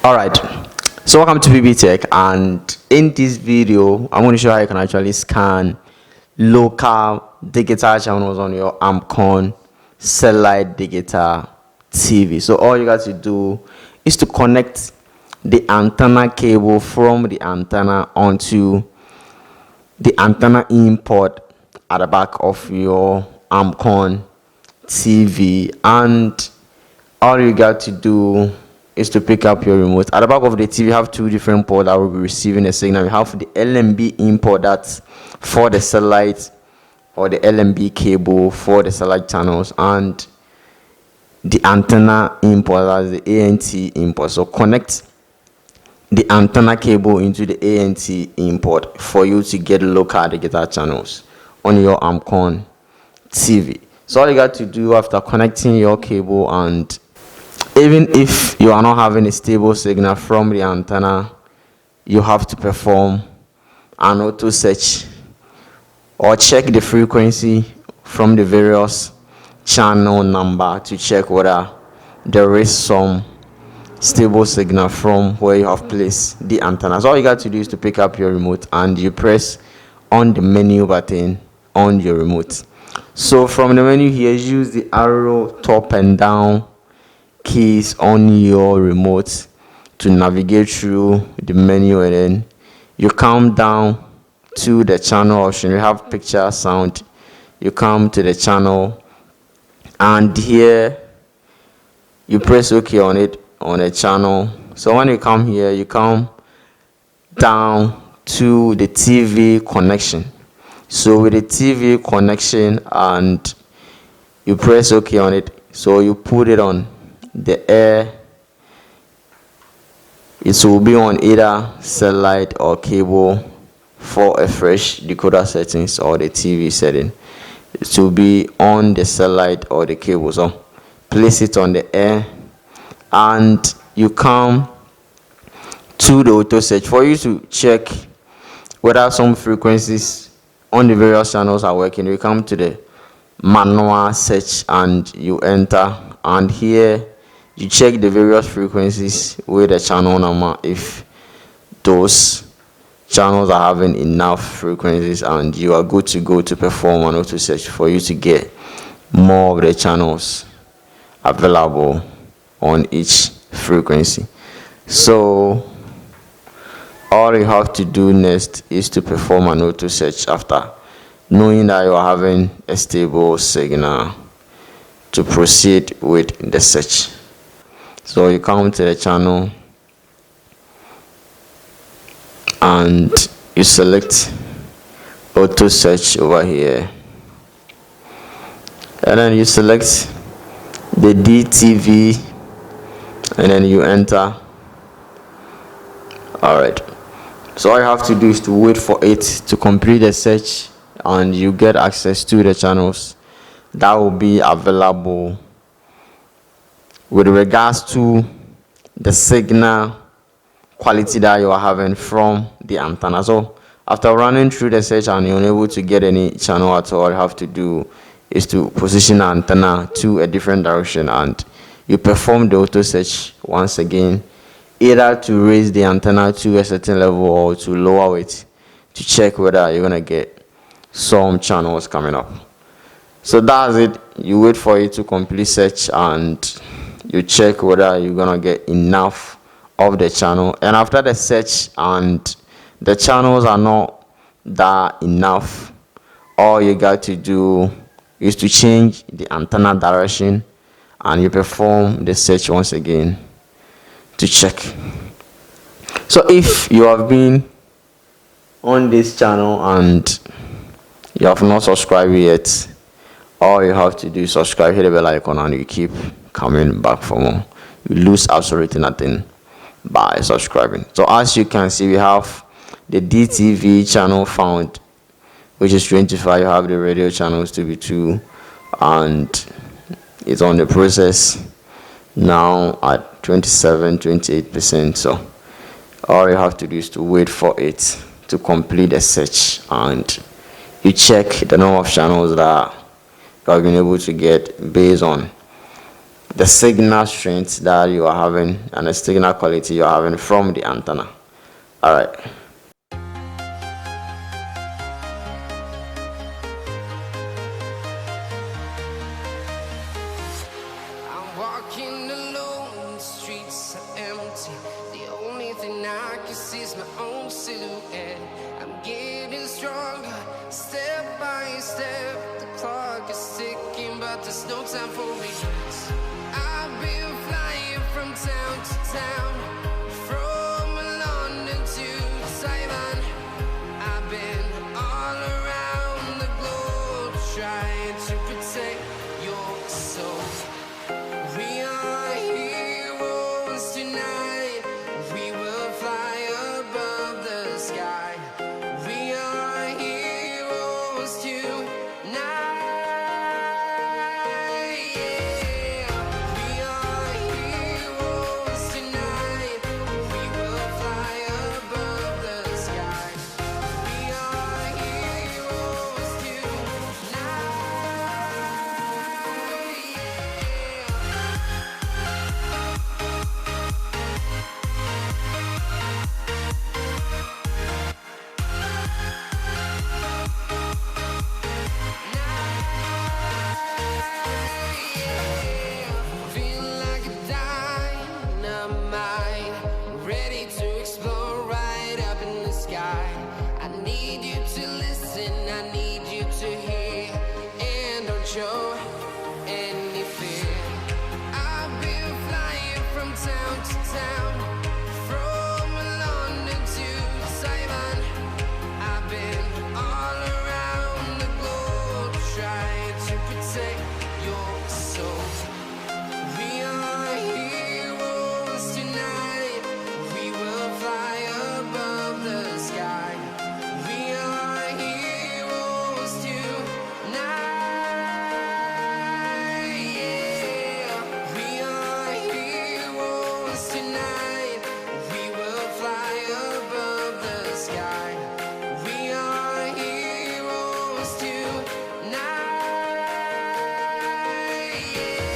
Alright, so welcome to Pbteck, and in this video I'm going to show you how you can actually scan local digital channels on your AMCON Satellite Digital TV. So all you got to do is to connect the antenna cable from the antenna onto the antenna import at the back of your AMCON TV, and all you got to do is to pick up your remote. At the back of the TV, you have two different ports that will be receiving a signal. You have the LMB import, that's for the satellite, or the LMB cable for the satellite channels, and the antenna import, that's the ANT import. So connect the antenna cable into the ANT import for you to get local digital channels on your AMCON TV. So all you got to do after connecting your cable, and even if you are not having a stable signal from the antenna, you have to perform an auto search or check the frequency from the various channel number to check whether there is some stable signal from where you have placed the antenna. So all you got to do is to pick up your remote and you press on the menu button on your remote. So from the menu here, use the arrow top and down keys on your remote to navigate through the menu, and then you come down to the channel option. You have picture, sound, you come to the channel, and here you press OK on it, on a channel. So when you come here, you come down to the TV connection. So with the TV connection, and you press OK on it, so you put it on the air. It will be on either satellite or cable for a fresh decoder settings, or the TV setting. It will be on the satellite or the cable. So place it on the air, and you come to the auto search for you to check whether some frequencies on the various channels are working. You come to the manual search and you enter, and here you check the various frequencies with the channel number if those channels are having enough frequencies, and you are good to go to perform an auto search for you to get more of the channels available on each frequency. So all you have to do next is to perform an auto search after knowing that you are having a stable signal, to proceed with the search. So you come to the channel and you select auto search over here, and then you select the DTV, and then you enter. Alright, so all you have to do is to wait for it to complete the search, and you get access to the channels that will be available with regards to the signal quality that you are having from the antenna. So after running through the search and you're unable to get any channel at all, all you have to do is to position the antenna to a different direction, and you perform the auto search once again, either to raise the antenna to a certain level or to lower it, to check whether you're gonna get some channels coming up. So that's it. You wait for it to complete search, and you check whether you're gonna get enough of the channel. And after the search and the channels are not that enough, all you got to do is to change the antenna direction, and you perform the search once again to check. So if you have been on this channel and you have not subscribed yet, all you have to do is subscribe, hit the bell icon, and you keep coming back for more. You lose absolutely nothing by subscribing. So as you can see, we have the DTV channel found, which is 25. You have the radio channels to be 2, and it's on the process now at 27-28%. So all you have to do is to wait for it to complete the search, and you check the number of channels that you have been able to get based on the signal strength that you are having and the signal quality you are having from the antenna. All right. I'm walking alone, the streets are empty. The only thing I can see is my own silhouette. I'm getting stronger, step by step. The clock is ticking, but there's no time for me. I've been flying from town to town, from London to Taiwan. I've been all around the globe trying to protect your soul. We are heroes tonight. We will fly above the sky. We are heroes tonight. Yeah. We are heroes tonight. We will fly above the sky. We are heroes tonight. Feel like a dynamite, ready to explode right up in the sky. I need you to listen, I need you to hear, and don't show any fear. I've been flying from town to town, from London to Taiwan. I've been all around the globe trying to protect your soul. We are heroes tonight. We will fly above the sky. We are heroes tonight. Yeah. We are heroes tonight. We will fly above the sky. We are heroes tonight. Yeah.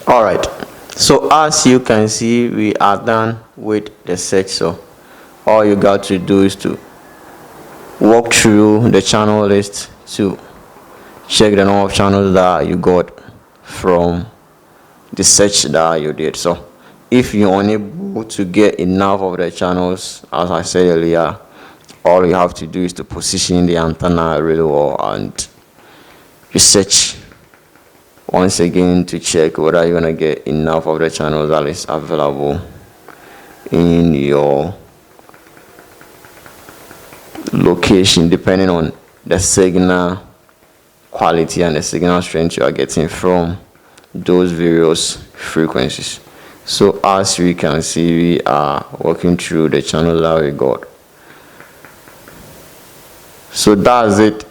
All right, so as you can see, we are done with the search. So all you got to do is to walk through the channel list to check the number of channels that you got from the search that you did. So if you're unable to get enough of the channels, as I said earlier, all you have to do is to position the antenna really well and you search once again to check whether you're gonna get enough of the channels that is available in your location, depending on the signal quality and the signal strength you are getting from those various frequencies. So as we can see, we are working through the channel that we got. So that's it.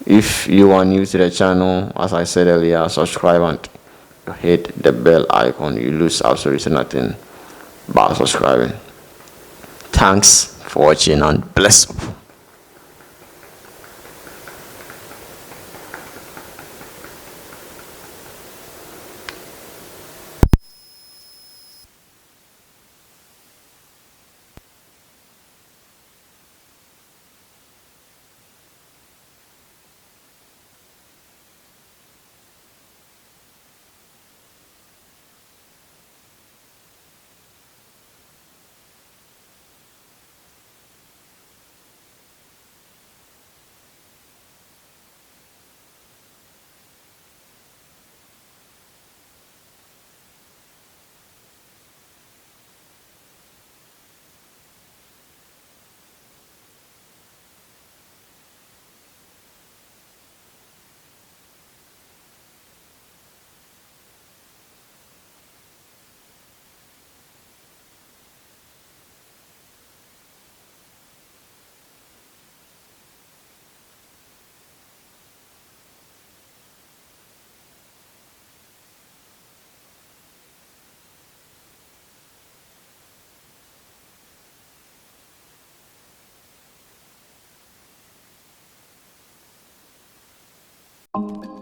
If you are new to the channel, as I said earlier, subscribe and hit the bell icon. You lose absolutely nothing by subscribing. Thanks for watching and bless up. you.